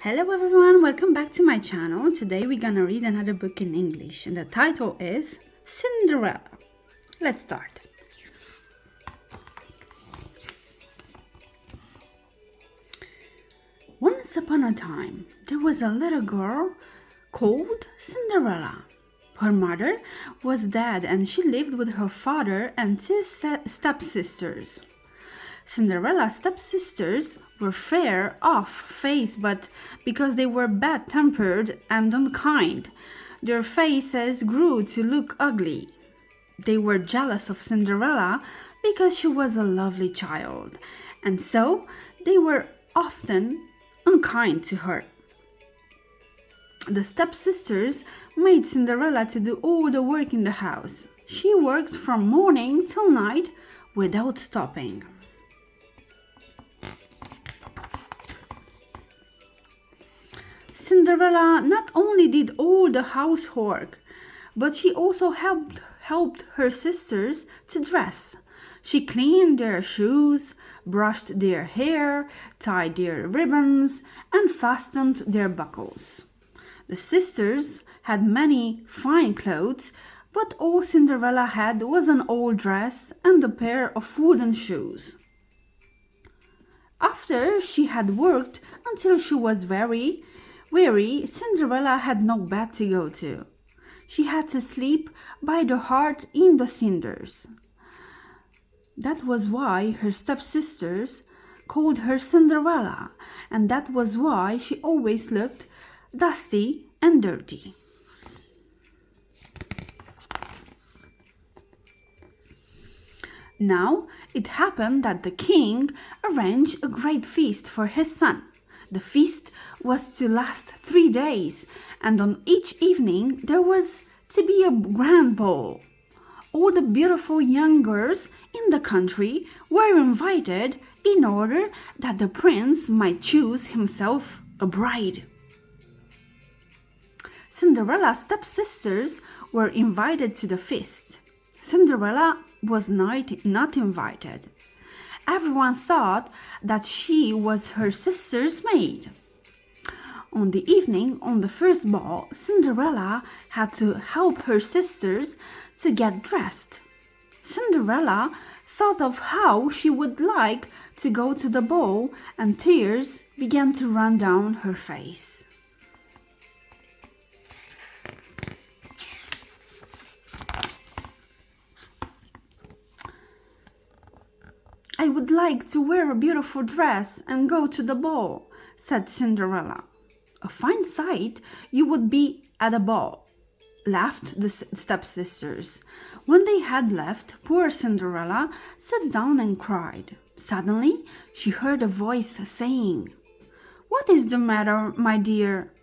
Hello everyone, welcome back to my channel. Today we're gonna read another book in English and the title is Cinderella. Let's start. Once upon a time, there was a little girl called Cinderella. Her mother was dead and she lived with her father and two stepsisters. Cinderella's stepsisters were fair of face, but because they were bad-tempered and unkind, their faces grew to look ugly. They were jealous of Cinderella because she was a lovely child, and so they were often unkind to her. The stepsisters made Cinderella to do all the work in the house. She worked from morning till night without stopping. Cinderella not only did all the housework, but she also helped her sisters to dress. She cleaned their shoes, brushed their hair, tied their ribbons, and fastened their buckles. The sisters had many fine clothes, but all Cinderella had was an old dress and a pair of wooden shoes. After she had worked until she was very weary, Cinderella had no bed to go to. She had to sleep by the hearth in the cinders. That was why her stepsisters called her Cinderella, and that was why she always looked dusty and dirty. Now it happened that the king arranged a great feast for his son. The feast was to last 3 days, and on each evening there was to be a grand ball. All the beautiful young girls in the country were invited in order that the prince might choose himself a bride. Cinderella's stepsisters were invited to the feast. Cinderella was not invited. Everyone thought that she was her sister's maid. On the evening of the first ball, Cinderella had to help her sisters to get dressed. Cinderella thought of how she would like to go to the ball, and tears began to run down her face. "I would like to wear a beautiful dress and go to the ball," said Cinderella. "A fine sight you would be at a ball," laughed the stepsisters. When they had left, poor Cinderella sat down and cried. Suddenly, she heard a voice saying, "What is the matter, my dear?"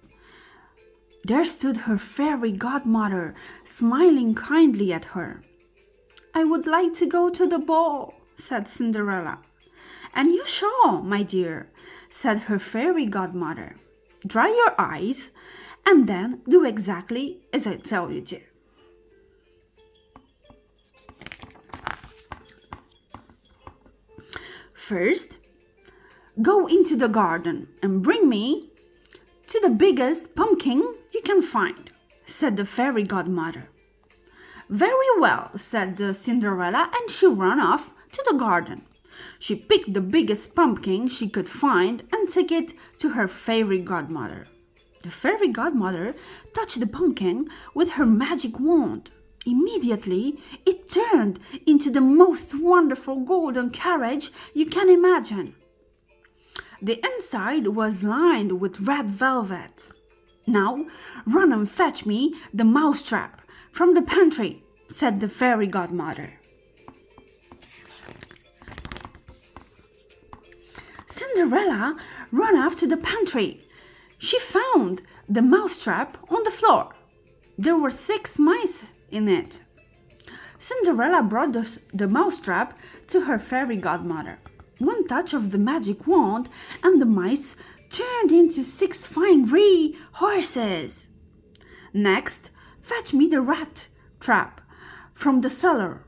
There stood her fairy godmother, smiling kindly at her. "I would like to go to the ball," said Cinderella. "And you shall, my dear," said her fairy godmother. "Dry your eyes and then do exactly as I tell you to." "First, go into the garden and bring me to the biggest pumpkin you can find," said the fairy godmother. "Very well," said Cinderella, and she ran off to the garden. She picked the biggest pumpkin she could find and took it to her fairy godmother. The fairy godmother touched the pumpkin with her magic wand. Immediately, it turned into the most wonderful golden carriage you can imagine. The inside was lined with red velvet. "Now, run and fetch me the mousetrap from the pantry," said the fairy godmother. Cinderella ran off to the pantry. She found the mousetrap on the floor. There were 6 mice in it. Cinderella brought the mousetrap to her fairy godmother. One touch of the magic wand and the mice turned into 6 fine gray horses. "Next, fetch me the rat trap from the cellar,"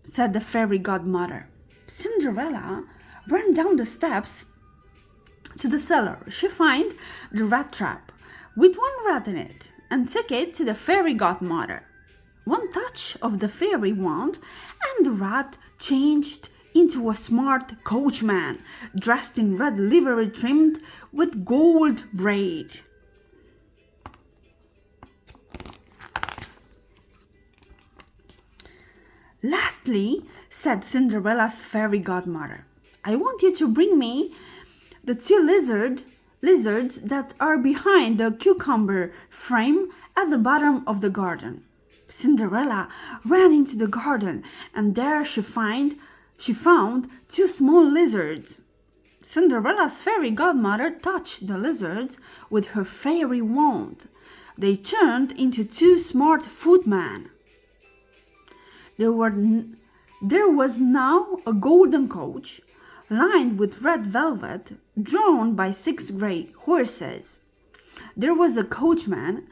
said the fairy godmother. Cinderella ran down the steps to the cellar. She found the rat trap with one rat in it and took it to the fairy godmother. One touch of the fairy wand and the rat changed into a smart coachman dressed in red livery trimmed with gold braid. Lastly, said Cinderella's fairy godmother, I want you to bring me the two lizards that are behind the cucumber frame at the bottom of the garden. Cinderella ran into the garden, and there she found two small lizards. Cinderella's fairy godmother touched the lizards with her fairy wand. They turned into two smart footmen. There was now a golden coach, lined with red velvet, drawn by 6 grey horses. There was a coachman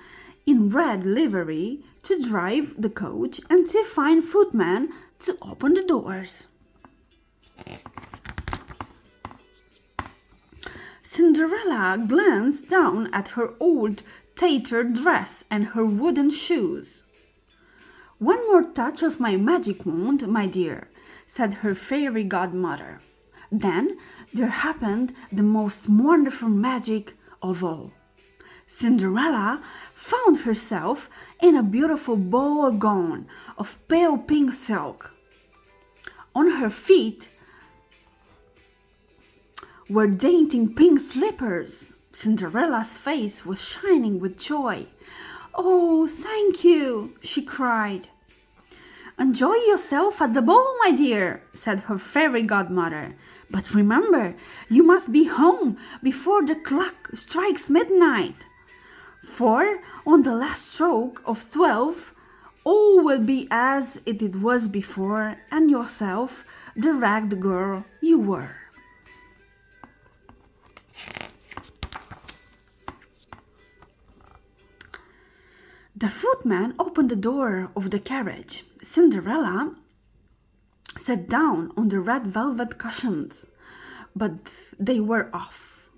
in red livery to drive the coach and 2 fine footmen to open the doors. Cinderella glanced down at her old tattered dress and her wooden shoes. One more touch of my magic wand, my dear, said her fairy godmother. Then there happened the most wonderful magic of all. Cinderella found herself in a beautiful ball gown of pale pink silk. On her feet were dainty pink slippers. Cinderella's face was shining with joy. Oh, thank you, she cried. Enjoy yourself at the ball, my dear, said her fairy godmother. But remember, you must be home before the clock strikes midnight. For on the last stroke of 12, all will be as it was before, and yourself the ragged girl you were. The footman opened the door of the carriage. Cinderella sat down on the red velvet cushions, but they were off.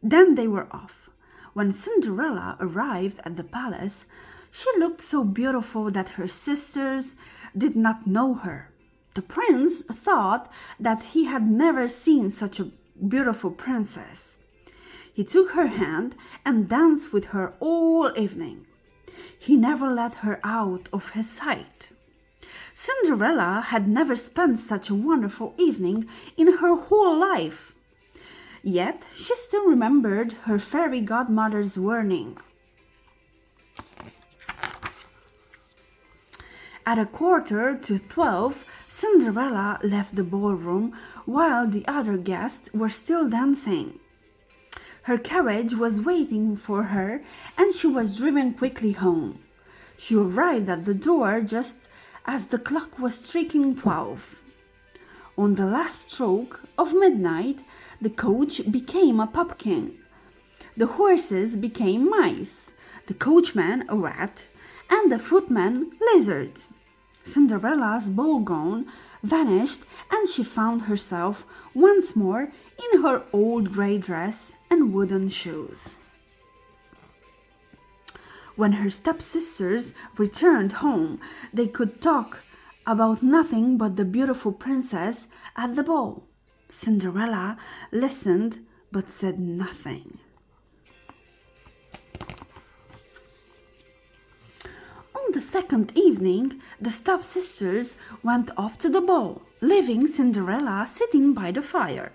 Then they were off. When Cinderella arrived at the palace, she looked so beautiful that her sisters did not know her. The prince thought that he had never seen such a beautiful princess. He took her hand and danced with her all evening. He never let her out of his sight. Cinderella had never spent such a wonderful evening in her whole life. Yet she still remembered her fairy godmother's warning. At 11:45, Cinderella left the ballroom while the other guests were still dancing. Her carriage was waiting for her, and she was driven quickly home. She arrived at the door just as the clock was striking 12. On the last stroke of midnight, the coach became a pumpkin. The horses became mice, the coachman a rat, and the footman lizards. Cinderella's ball gown vanished, and she found herself once more in her old grey dress and wooden shoes. When her stepsisters returned home, they could talk about nothing but the beautiful princess at the ball. Cinderella listened but said nothing. On the second evening, the stepsisters went off to the ball, leaving Cinderella sitting by the fire.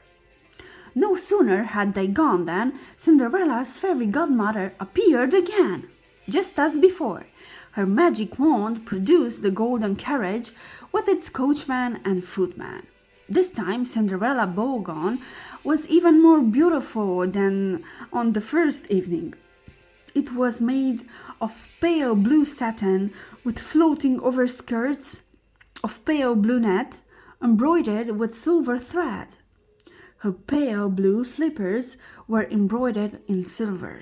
No sooner had they gone than Cinderella's fairy godmother appeared again. Just as before, her magic wand produced the golden carriage with its coachman and footman. This time, Cinderella's ball gown was even more beautiful than on the first evening. It was made of pale blue satin with floating overskirts of pale blue net embroidered with silver thread. Her pale blue slippers were embroidered in silver.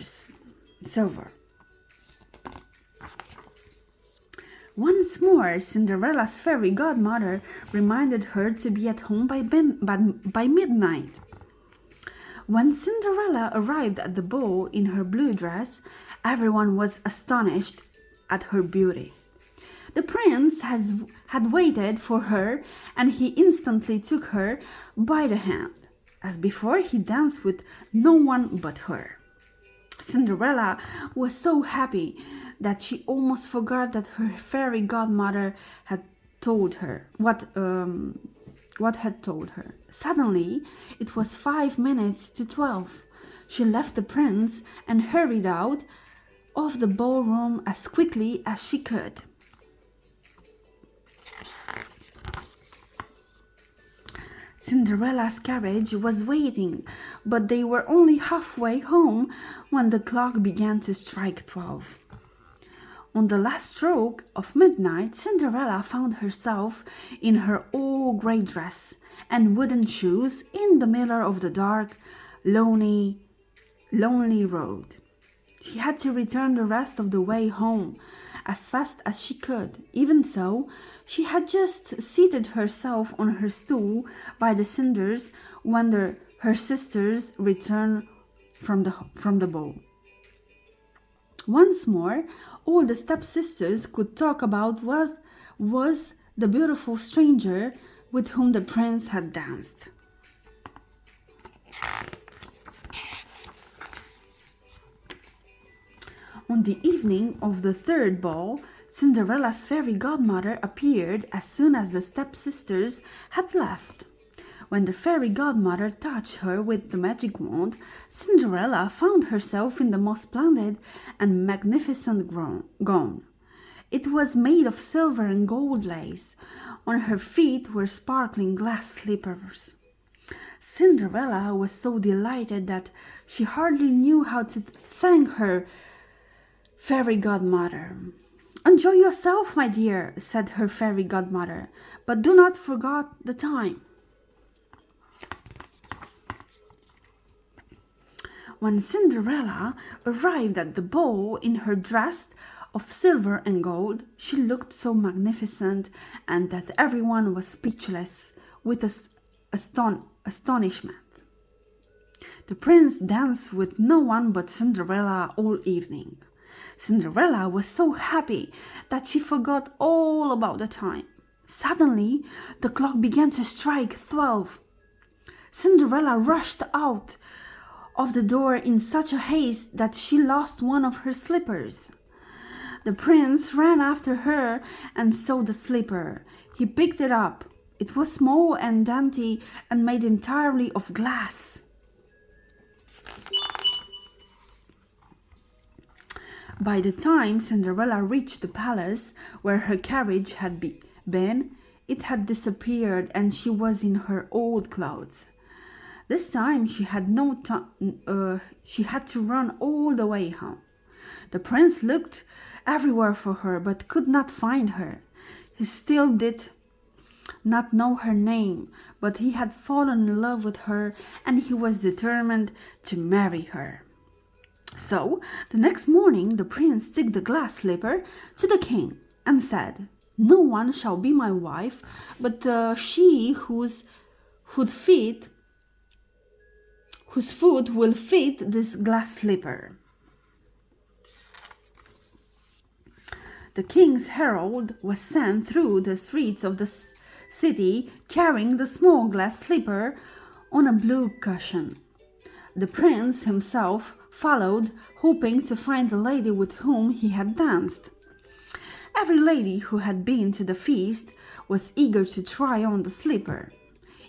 Once more, Cinderella's fairy godmother reminded her to be at home by midnight. When Cinderella arrived at the ball in her blue dress, everyone was astonished at her beauty. The prince had waited for her, and he instantly took her by the hand. As before, he danced with no one but her. Cinderella was so happy that she almost forgot that her fairy godmother had told her what had told her. Suddenly, it was 5 minutes to 12. She left the prince and hurried out of the ballroom as quickly as she could. Cinderella's carriage was waiting, but they were only halfway home when the clock began to strike 12. On the last stroke of midnight, Cinderella found herself in her all-grey dress and wooden shoes in the middle of the dark, lonely road. She had to return the rest of the way home as fast as she could. Even so, she had just seated herself on her stool by the cinders when her sisters returned from the ball. Once more, all the stepsisters could talk about was the beautiful stranger with whom the prince had danced. On the evening of the third ball, Cinderella's fairy godmother appeared as soon as the stepsisters had left. When the fairy godmother touched her with the magic wand, Cinderella found herself in the most splendid and magnificent gown. It was made of silver and gold lace. On her feet were sparkling glass slippers. Cinderella was so delighted that she hardly knew how to thank her fairy godmother. "Enjoy yourself, my dear," said her fairy godmother, "but do not forget the time." When Cinderella arrived at the ball in her dress of silver and gold, she looked so magnificent and that everyone was speechless with astonishment. The prince danced with no one but Cinderella all evening. Cinderella was so happy that she forgot all about the time. Suddenly, the clock began to strike 12. Cinderella rushed out of the door in such a haste that she lost one of her slippers. The prince ran after her and saw the slipper. He picked it up. It was small and dainty and made entirely of glass. By the time Cinderella reached the palace where her carriage had been, it had disappeared and she was in her old clothes. This time she had she had to run all the way home. The prince looked everywhere for her but could not find her. He still did not know her name, but he had fallen in love with her and he was determined to marry her. So, the next morning the prince took the glass slipper to the king and said, "No one shall be my wife but she whose foot will fit this glass slipper." The king's herald was sent through the streets of the city carrying the small glass slipper on a blue cushion. The prince himself followed, hoping to find the lady with whom he had danced. Every lady who had been to the feast was eager to try on the slipper.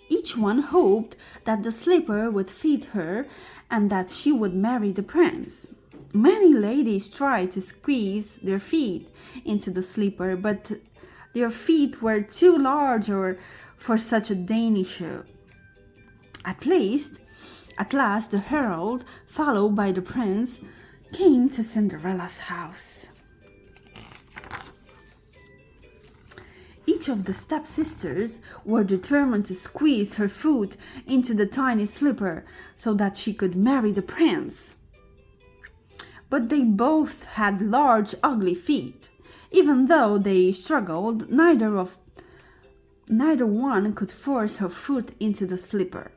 Each one hoped that the slipper would fit her and that she would marry the prince. Many ladies tried to squeeze their feet into the slipper, but their feet were too large for such a dainty shoe. At last, the herald, followed by the prince, came to Cinderella's house. Each of the stepsisters were determined to squeeze her foot into the tiny slipper so that she could marry the prince. But they both had large, ugly feet. Even though they struggled, neither one could force her foot into the slipper.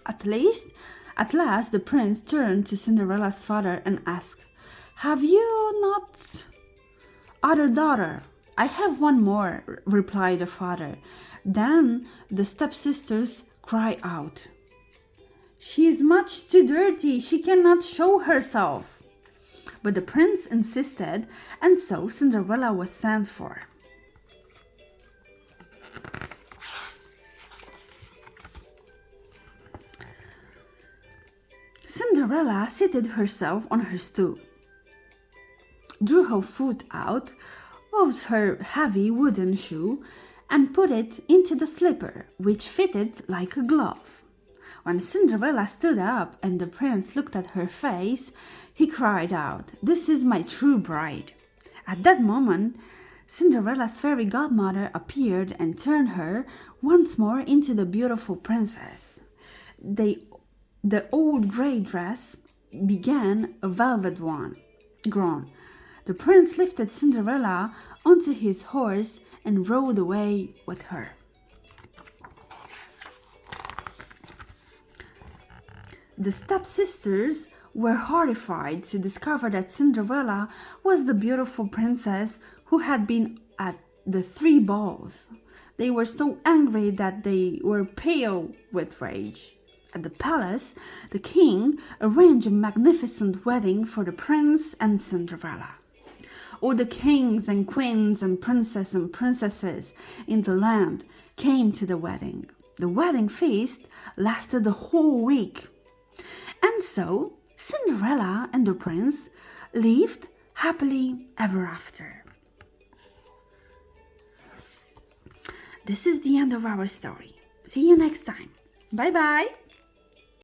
At last, the prince turned to Cinderella's father and asked, "Have you not other daughter?" "I have one more," replied the father. Then the stepsisters cried out, "She is much too dirty. She cannot show herself." But the prince insisted, and so Cinderella was sent for. Cinderella seated herself on her stool, drew her foot out of her heavy wooden shoe, and put it into the slipper, which fitted like a glove. When Cinderella stood up and the prince looked at her face, he cried out, "This is my true bride." At that moment, Cinderella's fairy godmother appeared and turned her once more into the beautiful princess. The old grey dress began a velvet one. Grown. The prince lifted Cinderella onto his horse and rode away with her. The stepsisters were horrified to discover that Cinderella was the beautiful princess who had been at the 3 balls. They were so angry that they were pale with rage. At the palace, the king arranged a magnificent wedding for the prince and Cinderella. All the kings and queens and princesses in the land came to the wedding. The wedding feast lasted the whole week. And so Cinderella and the prince lived happily ever after. This is the end of our story. See you next time. Bye bye.